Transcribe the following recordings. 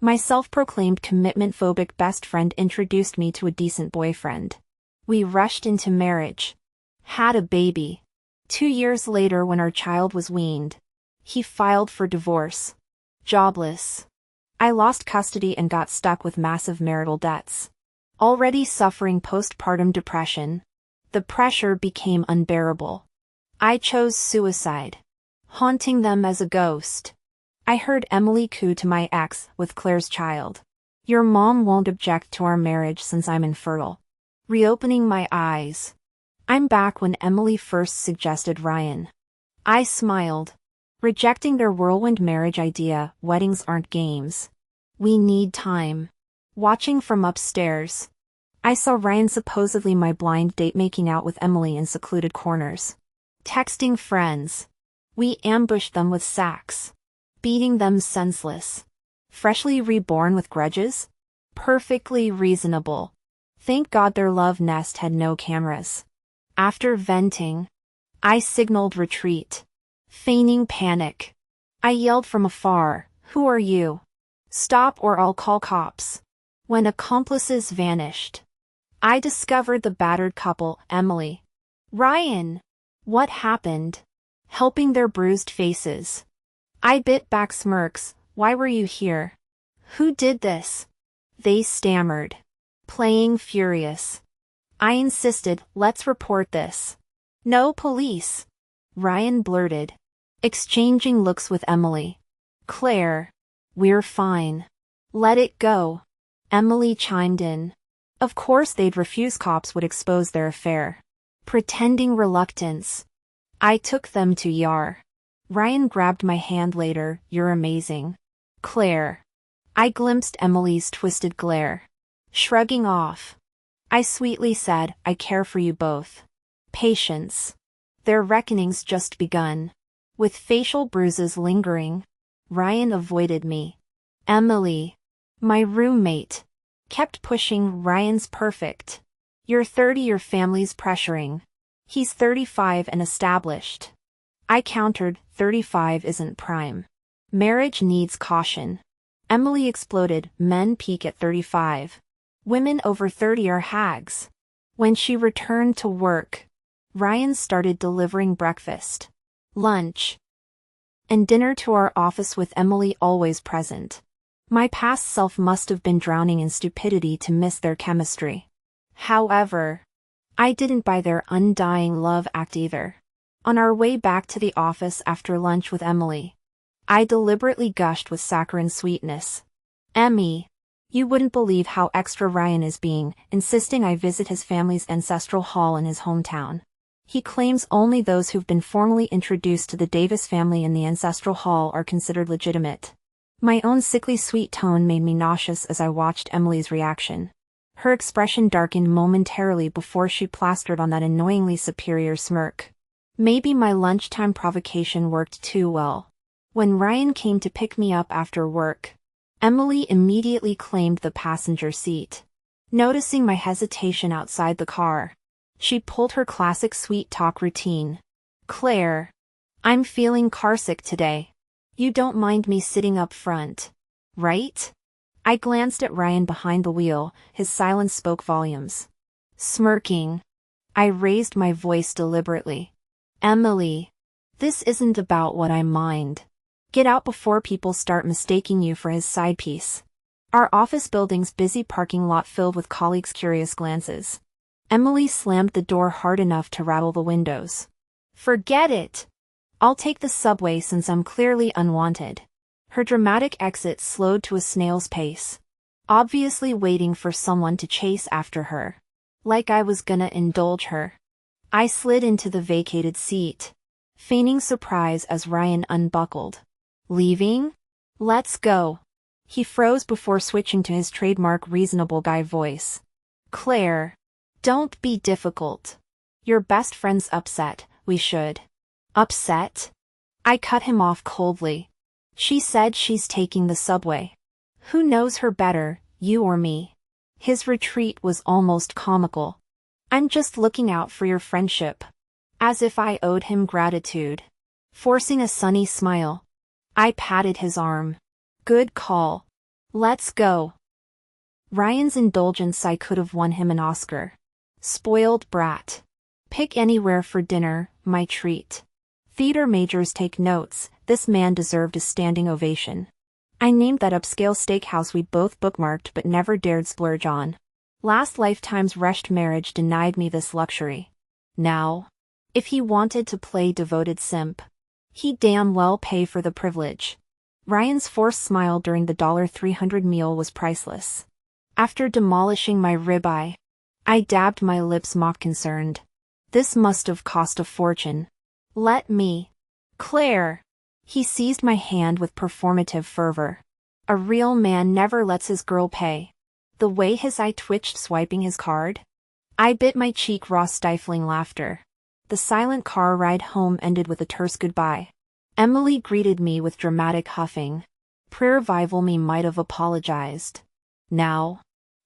My self-proclaimed commitment-phobic best friend introduced me to a decent boyfriend. We rushed into marriage. Had a baby. 2 years later, when our child was weaned, he filed for divorce. Jobless. I lost custody and got stuck with massive marital debts. Already suffering postpartum depression, the pressure became unbearable. I chose suicide, haunting them as a ghost. I heard Emily coo to my ex with Claire's child. Your mom won't object to our marriage since I'm infertile. Reopening my eyes. I'm back when Emily first suggested Ryan. I smiled. Rejecting their whirlwind marriage idea, weddings aren't games. We need time. Watching from upstairs, I saw Ryan, supposedly my blind date, making out with Emily in secluded corners. Texting friends. We ambushed them with sacks. Beating them senseless. Freshly reborn with grudges? Perfectly reasonable. Thank God their love nest had no cameras. After venting, I signaled retreat. Feigning panic, I yelled from afar, "Who are you? Stop or I'll call cops." When accomplices vanished, I discovered the battered couple, Emily. Ryan. What happened? Helping their bruised faces. I bit back smirks. Why were you here? Who did this? They stammered. Playing furious. I insisted, let's report this. No police. Ryan blurted. Exchanging looks with Emily. Claire. We're fine. Let it go. Emily chimed in. Of course they'd refuse, cops would expose their affair. Pretending reluctance. I took them to Yar. Ryan grabbed my hand later. You're amazing. Claire. I glimpsed Emily's twisted glare. Shrugging off. I sweetly said, I care for you both. Patience. Their reckoning's just begun. With facial bruises lingering, Ryan avoided me. Emily, my roommate, kept pushing. Ryan's perfect. You're 30, your family's pressuring. He's 35 and established. I countered, 35 isn't prime. Marriage needs caution. Emily exploded, men peak at 35. Women over 30 are hags. When she returned to work, Ryan started delivering breakfast, lunch, and dinner to our office with Emily always present. My past self must have been drowning in stupidity to miss their chemistry. However, I didn't buy their undying love act either. On our way back to the office after lunch with Emily, I deliberately gushed with saccharine sweetness. Emmy, you wouldn't believe how extra Ryan is being, insisting I visit his family's ancestral hall in his hometown. He claims only those who've been formally introduced to the Davis family in the ancestral hall are considered legitimate. My own sickly sweet tone made me nauseous as I watched Emily's reaction. Her expression darkened momentarily before she plastered on that annoyingly superior smirk. Maybe my lunchtime provocation worked too well. When Ryan came to pick me up after work, Emily immediately claimed the passenger seat. Noticing my hesitation outside the car, she pulled her classic sweet talk routine. Claire, I'm feeling carsick today. You don't mind me sitting up front, right? I glanced at Ryan behind the wheel. His silence spoke volumes. Smirking, I raised my voice deliberately. Emily, this isn't about what I mind. Get out before people start mistaking you for his side piece. Our office building's busy parking lot filled with colleagues' curious glances. Emily slammed the door hard enough to rattle the windows. Forget it. I'll take the subway since I'm clearly unwanted. Her dramatic exit slowed to a snail's pace, obviously waiting for someone to chase after her. Like I was gonna indulge her. I slid into the vacated seat, feigning surprise as Ryan unbuckled. Leaving? Let's go. He froze before switching to his trademark reasonable guy voice. Claire, don't be difficult. Your best friend's upset, we should. Upset? I cut him off coldly. She said she's taking the subway. Who knows her better, you or me? His retreat was almost comical. I'm just looking out for your friendship. As if I owed him gratitude. Forcing a sunny smile, I patted his arm. Good call. Let's go. Ryan's indulgence, I could have won him an Oscar. Spoiled brat. Pick anywhere for dinner, my treat. Theater majors take notes, this man deserved a standing ovation. I named that upscale steakhouse we both bookmarked but never dared splurge on. Last lifetime's rushed marriage denied me this luxury. Now, if he wanted to play devoted simp, he'd damn well pay for the privilege. Ryan's forced smile during the $300 meal was priceless. After demolishing my ribeye, I dabbed my lips mock concerned. This must have cost a fortune. Let me. Claire. He seized my hand with performative fervor. A real man never lets his girl pay. The way his eye twitched swiping his card? I bit my cheek raw, stifling laughter. The silent car ride home ended with a terse goodbye. Emily greeted me with dramatic huffing. Pre-revival me might have apologized. Now.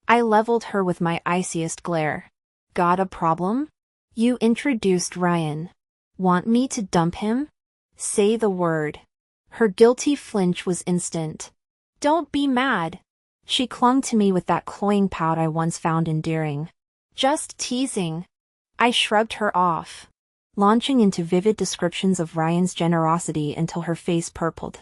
I leveled her with my iciest glare. Got a problem? You introduced Ryan. Want me to dump him? Say the word. Her guilty flinch was instant. Don't be mad. She clung to me with that cloying pout I once found endearing. Just teasing. I shrugged her off, launching into vivid descriptions of Ryan's generosity until her face purpled.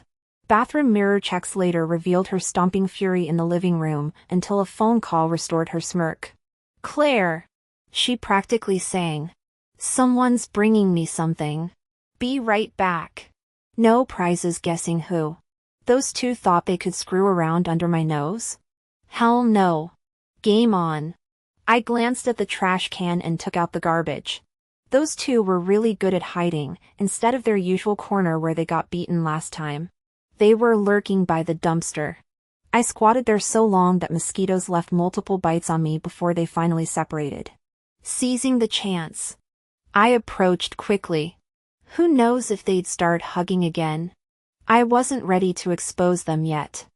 Bathroom mirror checks later revealed her stomping fury in the living room until a phone call restored her smirk. Claire, she practically sang. Someone's bringing me something. Be right back. No prizes guessing who. Those two thought they could screw around under my nose? Hell no. Game on. I glanced at the trash can and took out the garbage. Those two were really good at hiding, instead of their usual corner where they got beaten last time. They were lurking by the dumpster. I squatted there so long that mosquitoes left multiple bites on me before they finally separated. Seizing the chance, I approached quickly. Who knows if they'd start hugging again? I wasn't ready to expose them yet.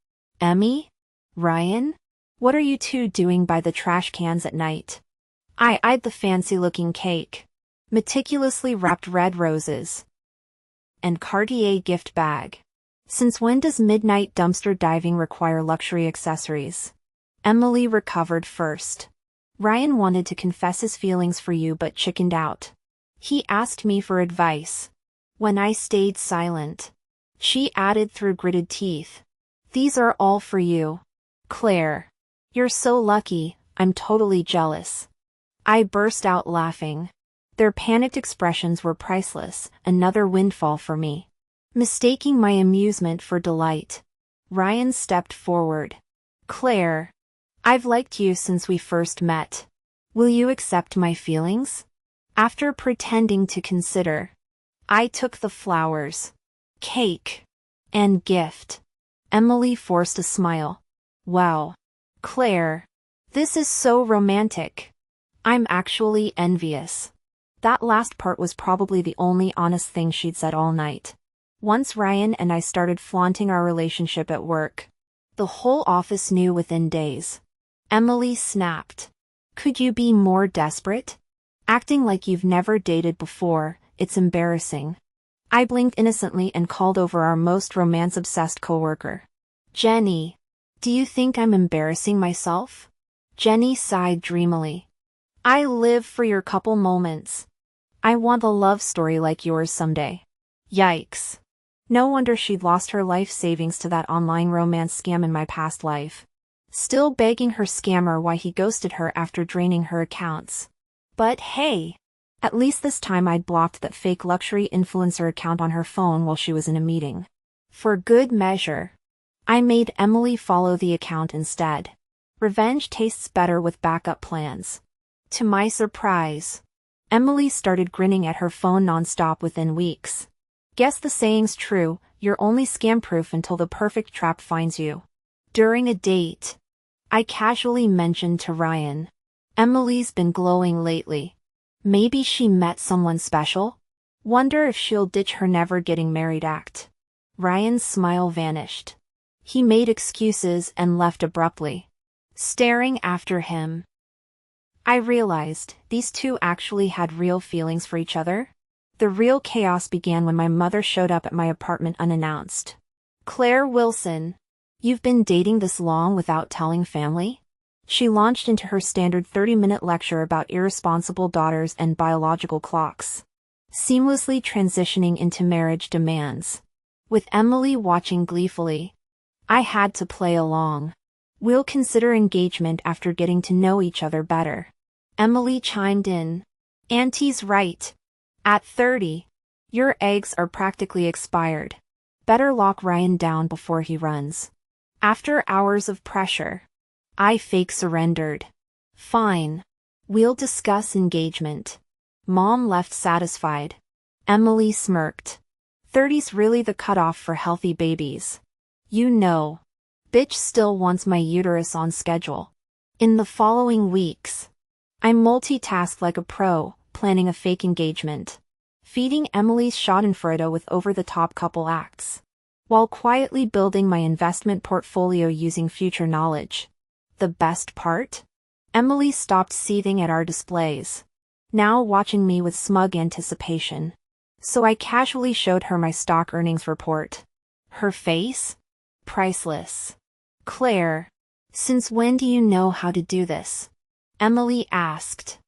Emmy? Ryan? What are you two doing by the trash cans at night? I eyed the fancy-looking cake. Meticulously wrapped red roses. And Cartier gift bag. Since when does midnight dumpster diving require luxury accessories? Emily recovered first. Ryan wanted to confess his feelings for you but chickened out. He asked me for advice. When I stayed silent, she added through gritted teeth. These are all for you. Claire. You're so lucky, I'm totally jealous. I burst out laughing. Their panicked expressions were priceless, another windfall for me. Mistaking my amusement for delight, Ryan stepped forward. Claire. I've liked you since we first met. Will you accept my feelings? After pretending to consider, I took the flowers, cake, and gift. Emily forced a smile. Wow. Claire. This is so romantic. I'm actually envious. That last part was probably the only honest thing she'd said all night. Once Ryan and I started flaunting our relationship at work, the whole office knew within days. Emily snapped. Could you be more desperate? Acting like you've never dated before, it's embarrassing. I blinked innocently and called over our most romance-obsessed coworker. Jenny. Do you think I'm embarrassing myself? Jenny sighed dreamily. I live for your couple moments. I want a love story like yours someday. Yikes. No wonder she'd lost her life savings to that online romance scam in my past life. Still begging her scammer why he ghosted her after draining her accounts. But hey, at least this time I'd blocked that fake luxury influencer account on her phone while she was in a meeting. For good measure, I made Emily follow the account instead. Revenge tastes better with backup plans. To my surprise, Emily started grinning at her phone nonstop within weeks. Guess the saying's true, you're only scam-proof until the perfect trap finds you. During a date, I casually mentioned to Ryan, Emily's been glowing lately. Maybe she met someone special? Wonder if she'll ditch her never getting married act. Ryan's smile vanished. He made excuses and left abruptly. Staring after him, I realized these two actually had real feelings for each other. The real chaos began when my mother showed up at my apartment unannounced. Claire Wilson. You've been dating this long without telling family? She launched into her standard 30-minute lecture about irresponsible daughters and biological clocks, seamlessly transitioning into marriage demands. With Emily watching gleefully, I had to play along. We'll consider engagement after getting to know each other better. Emily chimed in. Auntie's right. At 30, your eggs are practically expired. Better lock Ryan down before he runs. After hours of pressure, I fake surrendered. Fine. We'll discuss engagement. Mom left satisfied. Emily smirked. 30's really the cutoff for healthy babies. You know. Bitch still wants my uterus on schedule. In the following weeks, I multitasked like a pro, planning a fake engagement, feeding Emily's schadenfreude with over-the-top couple acts, while quietly building my investment portfolio using future knowledge. The best part? Emily stopped seething at our displays, now watching me with smug anticipation. So I casually showed her my stock earnings report. Her face? Priceless. Claire, since when do you know how to do this? Emily asked,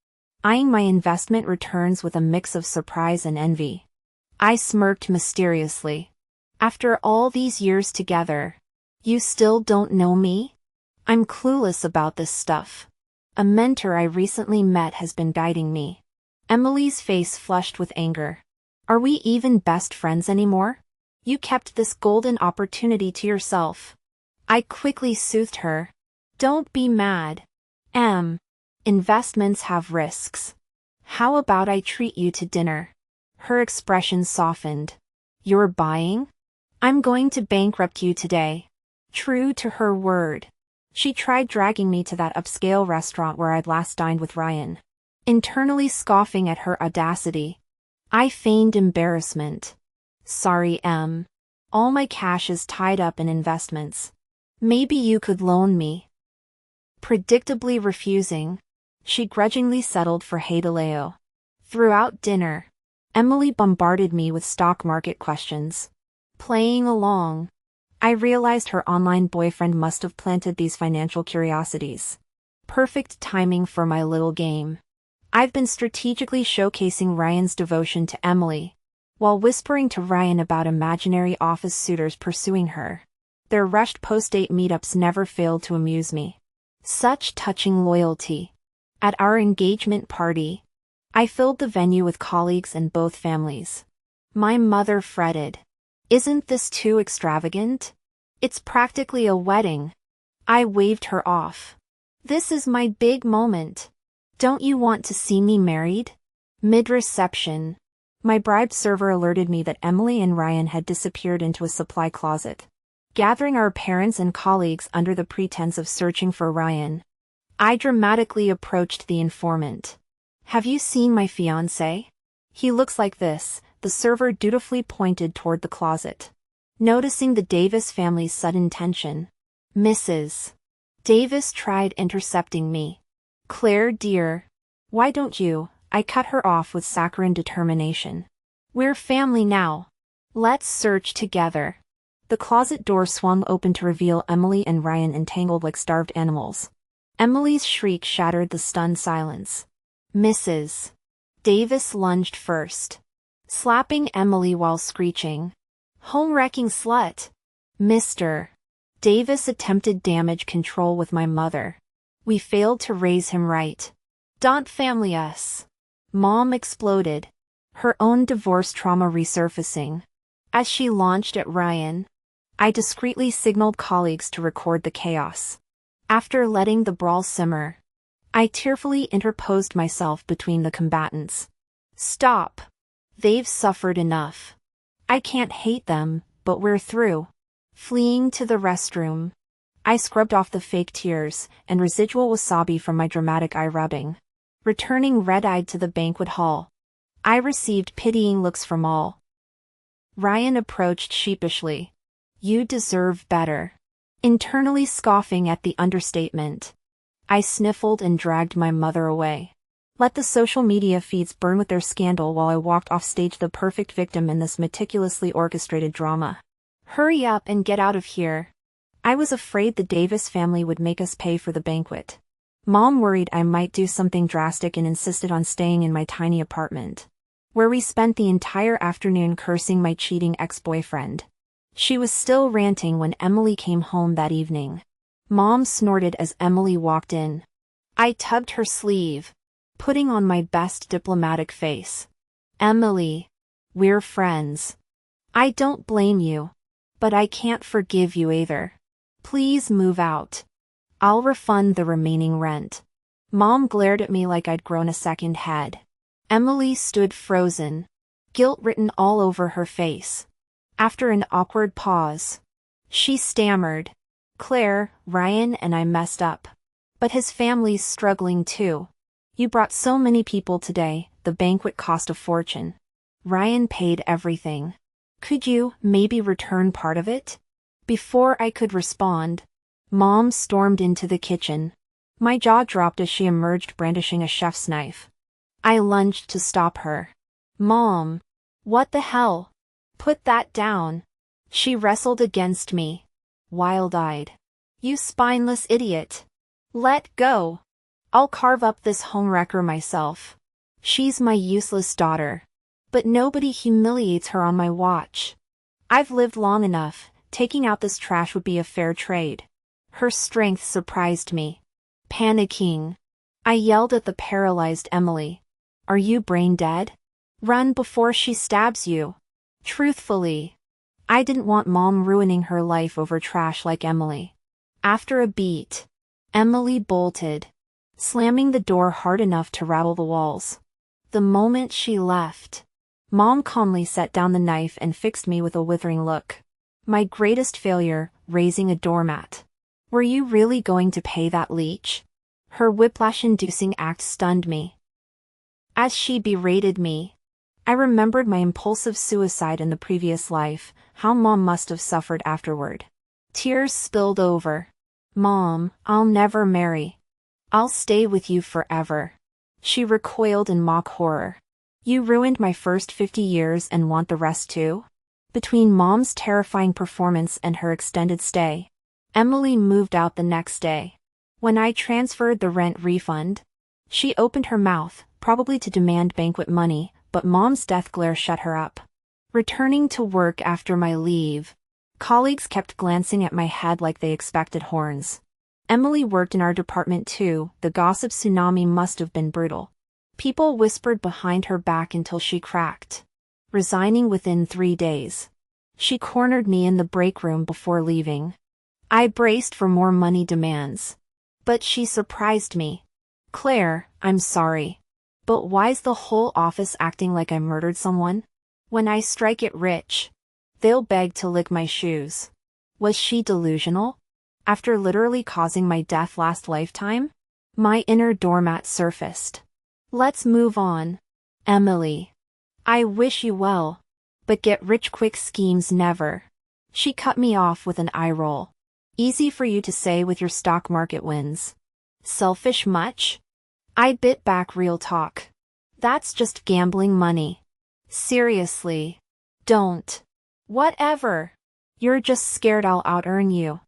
eyeing my investment returns with a mix of surprise and envy. I smirked mysteriously. After all these years together, you still don't know me? I'm clueless about this stuff. A mentor I recently met has been guiding me. Emily's face flushed with anger. Are we even best friends anymore? You kept this golden opportunity to yourself. I quickly soothed her. Don't be mad. Investments have risks. How about I treat you to dinner? Her expression softened. You're buying? I'm going to bankrupt you today. True to her word, she tried dragging me to that upscale restaurant where I'd last dined with Ryan. Internally scoffing at her audacity, I feigned embarrassment. Sorry, Em. All my cash is tied up in investments. Maybe you could loan me. Predictably refusing, she grudgingly settled for Hadaleo. Throughout dinner, Emily bombarded me with stock market questions. Playing along, I realized her online boyfriend must have planted these financial curiosities. Perfect timing for my little game. I've been strategically showcasing Ryan's devotion to Emily, while whispering to Ryan about imaginary office suitors pursuing her. Their rushed post-date meetups never failed to amuse me. Such touching loyalty. At our engagement party, I filled the venue with colleagues and both families. My mother fretted. Isn't this too extravagant? It's practically a wedding. I waved her off. This is my big moment. Don't you want to see me married? Mid-reception, my bribed server alerted me that Emily and Ryan had disappeared into a supply closet. Gathering our parents and colleagues under the pretense of searching for Ryan, I dramatically approached the informant. Have you seen my fiancé? He looks like this. The server dutifully pointed toward the closet. Noticing the Davis family's sudden tension, Mrs. Davis tried intercepting me. Claire dear, why don't you? I cut her off with saccharine determination. We're family now. Let's search together. The closet door swung open to reveal Emily and Ryan entangled like starved animals. Emily's shriek shattered the stunned silence. Mrs. Davis lunged first, slapping Emily while screeching, home-wrecking slut. Mr. Davis attempted damage control with my mother. We failed to raise him right. Don't family us. Mom exploded, her own divorce trauma resurfacing. As she launched at Ryan, I discreetly signaled colleagues to record the chaos. After letting the brawl simmer, I tearfully interposed myself between the combatants. Stop. They've suffered enough. I can't hate them, but we're through. Fleeing to the restroom, I scrubbed off the fake tears and residual wasabi from my dramatic eye rubbing. Returning red-eyed to the banquet hall, I received pitying looks from all. Ryan approached sheepishly. You deserve better. Internally scoffing at the understatement, I sniffled and dragged my mother away. Let the social media feeds burn with their scandal while I walked off stage the perfect victim in this meticulously orchestrated drama. Hurry up and get out of here. I was afraid the Davis family would make us pay for the banquet. Mom worried I might do something drastic and insisted on staying in my tiny apartment, where we spent the entire afternoon cursing my cheating ex-boyfriend. She was still ranting when Emily came home that evening. Mom snorted as Emily walked in. I tugged her sleeve, putting on my best diplomatic face. Emily, we're friends. I don't blame you, but I can't forgive you either. Please move out. I'll refund the remaining rent. Mom glared at me like I'd grown a second head. Emily stood frozen, guilt written all over her face. After an awkward pause, she stammered, Claire, Ryan and I messed up. But his family's struggling too. You brought so many people today, the banquet cost a fortune. Ryan paid everything. Could you, maybe return part of it? Before I could respond, Mom stormed into the kitchen. My jaw dropped as she emerged brandishing a chef's knife. I lunged to stop her. Mom! What the hell? Put that down. She wrestled against me, wild-eyed. You spineless idiot. Let go. I'll carve up this homewrecker myself. She's my useless daughter. But nobody humiliates her on my watch. I've lived long enough, taking out this trash would be a fair trade. Her strength surprised me. Panicking, I yelled at the paralyzed Emily. Are you brain dead? Run before she stabs you. Truthfully, I didn't want Mom ruining her life over trash like Emily. After a beat, Emily bolted, slamming the door hard enough to rattle the walls. The moment she left, Mom calmly set down the knife and fixed me with a withering look. My greatest failure, raising a doormat. Were you really going to pay that leech? Her whiplash-inducing act stunned me. As she berated me, I remembered my impulsive suicide in the previous life, how Mom must have suffered afterward. Tears spilled over. Mom, I'll never marry. I'll stay with you forever. She recoiled in mock horror. You ruined my first 50 years and want the rest too? Between Mom's terrifying performance and her extended stay, Emily moved out the next day. When I transferred the rent refund, she opened her mouth, probably to demand banquet money, but Mom's death glare shut her up. Returning to work after my leave, colleagues kept glancing at my head like they expected horns. Emily worked in our department too. The gossip tsunami must have been brutal. People whispered behind her back until she cracked, resigning within 3 days. She cornered me in the break room before leaving. I braced for more money demands. But she surprised me. Claire, I'm sorry. But why's the whole office acting like I murdered someone? When I strike it rich, they'll beg to lick my shoes. Was she delusional? After literally causing my death last lifetime? My inner doormat surfaced. Let's move on. Emily. I wish you well. But get-rich-quick schemes never. She cut me off with an eye roll. Easy for you to say with your stock market wins. Selfish much? I bit back real talk. That's just gambling money. Seriously. Don't. Whatever. You're just scared I'll out-earn you.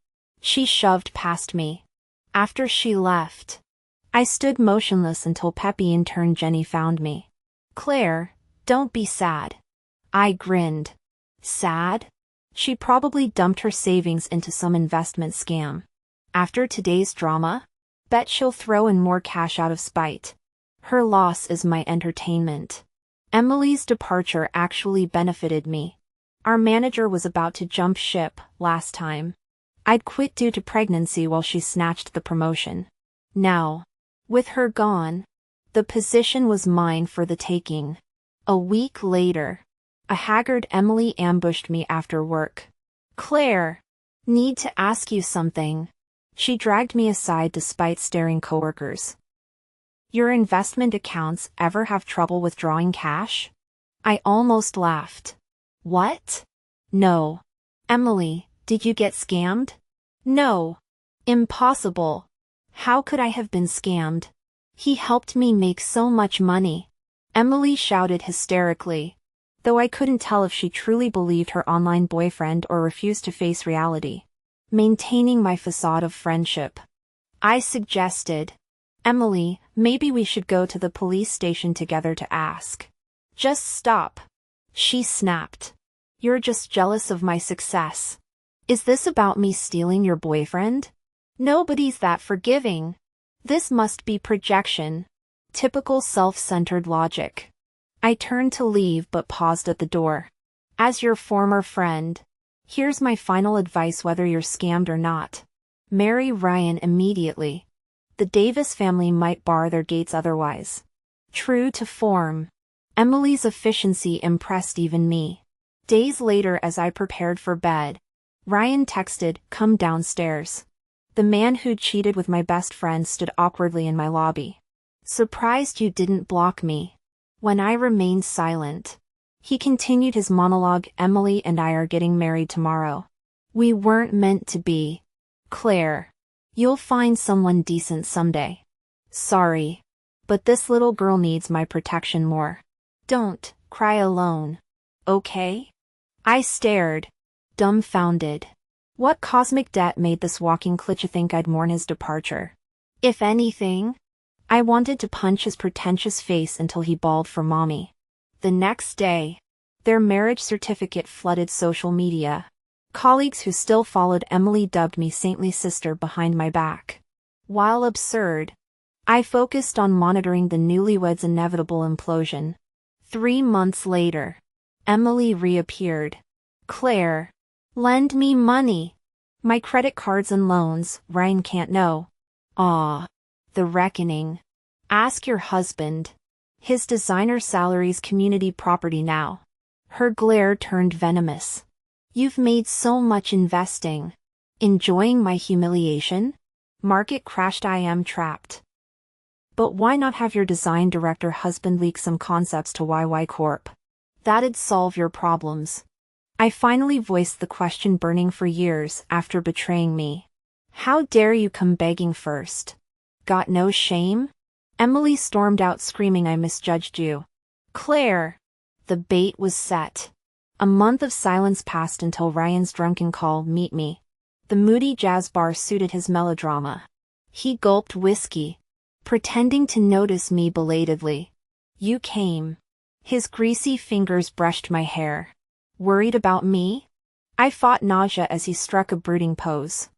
She shoved past me. After she left, I stood motionless until Peppy intern Jenny found me. Claire, don't be sad. I grinned. Sad? She probably dumped her savings into some investment scam. After today's drama, bet she'll throw in more cash out of spite. Her loss is my entertainment. Emily's departure actually benefited me. Our manager was about to jump ship last time. I'd quit due to pregnancy while she snatched the promotion. Now, with her gone, the position was mine for the taking. A week later, a haggard Emily ambushed me after work. Claire, need to ask you something. She dragged me aside despite staring coworkers. Your investment accounts ever have trouble withdrawing cash? I almost laughed. What? No. Emily, did you get scammed? No. Impossible. How could I have been scammed? He helped me make so much money. Emily shouted hysterically, though I couldn't tell if she truly believed her online boyfriend or refused to face reality. maintaining my facade of friendship. I suggested, "Emily, maybe we should go to the police station together to ask." "Just stop," she snapped. "You're just jealous of my success. Is this about me stealing your boyfriend? Nobody's that forgiving. This must be projection. Typical self-centered logic." I turned to leave but paused at the door. "As your former friend, here's my final advice whether you're scammed or not. Marry Ryan immediately. The Davis family might bar their gates otherwise." True to form, Emily's efficiency impressed even me. Days later, as I prepared for bed, Ryan texted, "Come downstairs." The man who'd cheated with my best friend stood awkwardly in my lobby. "Surprised you didn't block me." When I remained silent, he continued his monologue. "Emily and I are getting married tomorrow. We weren't meant to be. Claire. You'll find someone decent someday. Sorry, but this little girl needs my protection more. Don't cry alone. Okay?" I stared, dumbfounded. What cosmic debt made this walking klitsch think I'd mourn his departure? If anything, I wanted to punch his pretentious face until he bawled for mommy. The next day, their marriage certificate flooded social media. Colleagues who still followed Emily dubbed me saintly sister behind my back. While absurd, I focused on monitoring the newlyweds' inevitable implosion. 3 months later, Emily reappeared. "Claire, lend me money. My credit cards and loans, Ryan can't know." "Aw. The reckoning. Ask your husband. His designer salary's community property now." Her glare turned venomous. "You've made so much investing. Enjoying my humiliation? Market crashed, I am trapped." "But why not have your design director husband leak some concepts to YY Corp? That'd solve your problems." I finally voiced the question burning for years after betraying me. "How dare you come begging first? Got no shame?" Emily stormed out screaming, "I misjudged you." "Claire." The bait was set. A month of silence passed until Ryan's drunken call, "Meet me." The moody jazz bar suited his melodrama. He gulped whiskey, pretending to notice me belatedly. "You came." His greasy fingers brushed my hair. "Worried about me?" I fought nausea as he struck a brooding pose.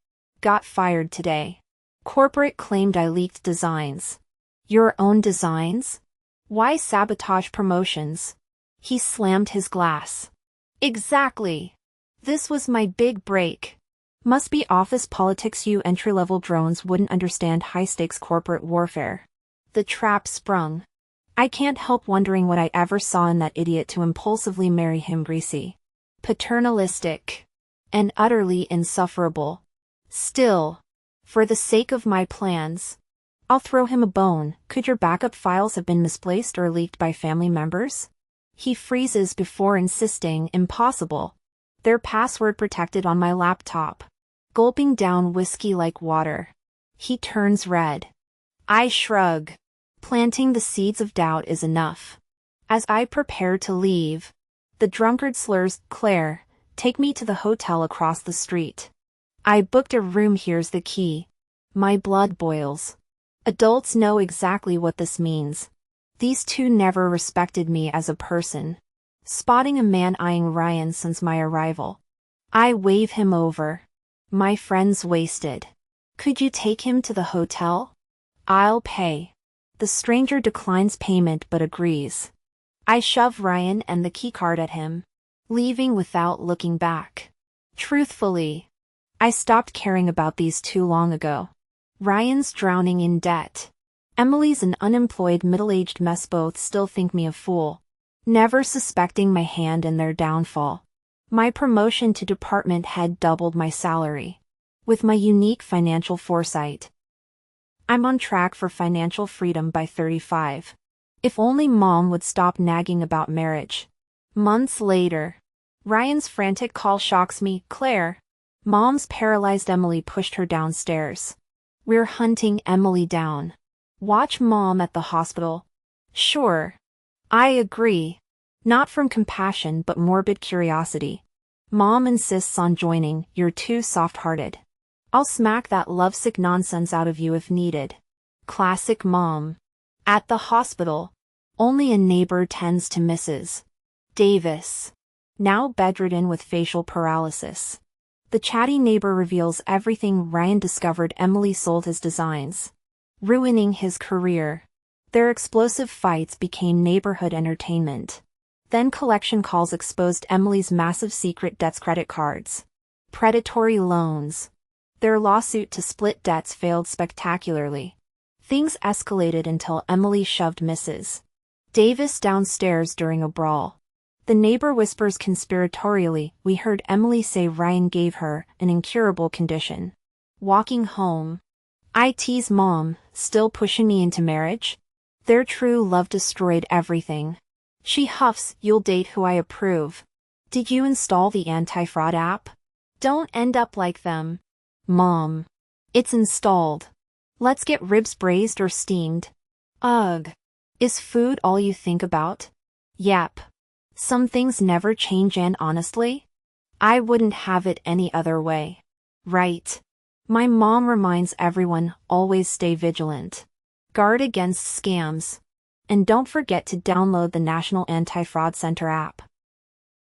"Got fired today. Corporate claimed I leaked designs." "Your own designs? Why sabotage promotions?" He slammed his glass. "Exactly. This was my big break. Must be office politics. You entry-level drones wouldn't understand high-stakes corporate warfare." The trap sprung. I can't help wondering what I ever saw in that idiot to impulsively marry him. Greasy, paternalistic, and utterly insufferable. Still, for the sake of my plans, I'll throw him a bone. "Could your backup files have been misplaced or leaked by family members?" He freezes before insisting, "Impossible. They're password protected on my laptop." Gulping down whiskey like water, he turns red. I shrug. Planting the seeds of doubt is enough. As I prepare to leave, the drunkard slurs, "Claire, take me to the hotel across the street. I booked a room, here's the key." My blood boils. Adults know exactly what this means. These two never respected me as a person. Spotting a man eyeing Ryan since my arrival, I wave him over. "My friend's wasted. Could you take him to the hotel? I'll pay." The stranger declines payment but agrees. I shove Ryan and the keycard at him, leaving without looking back. Truthfully, I stopped caring about these two long ago. Ryan's drowning in debt. Emily's an unemployed middle-aged mess. Both still think me a fool, never suspecting my hand in their downfall. My promotion to department head doubled my salary. With my unique financial foresight, I'm on track for financial freedom by 35. If only Mom would stop nagging about marriage. Months later, Ryan's frantic call shocks me. "Claire, Mom's paralyzed." Emily pushed her downstairs. "We're hunting Emily down. Watch Mom at the hospital." "Sure." I agree. Not from compassion but morbid curiosity. Mom insists on joining. "You're too soft-hearted." I'll smack that lovesick nonsense out of you if needed. Classic mom. At the hospital. Only a neighbor tends to Mrs. Davis. Now bedridden with facial paralysis. The chatty neighbor reveals everything Ryan discovered Emily sold his designs, ruining his career. Their explosive fights became neighborhood entertainment. Then collection calls exposed Emily's massive secret debts, credit cards, predatory loans. Their lawsuit to split debts failed spectacularly. Things escalated until Emily shoved Mrs. Davis downstairs during a brawl. The neighbor whispers conspiratorially, "We heard Emily say Ryan gave her an incurable condition." Walking home. I tease mom, "Still pushing me into marriage?" Their true love destroyed everything. She huffs, "You'll date who I approve." Did you install the anti-fraud app? Don't end up like them. Mom. It's installed. Let's get ribs braised or steamed. Ugh. Is food all you think about? Yep. Some things never change, and honestly, I wouldn't have it any other way. Right. My mom reminds everyone, always stay vigilant. Guard against scams. And don't forget to download the National Anti-Fraud Center app.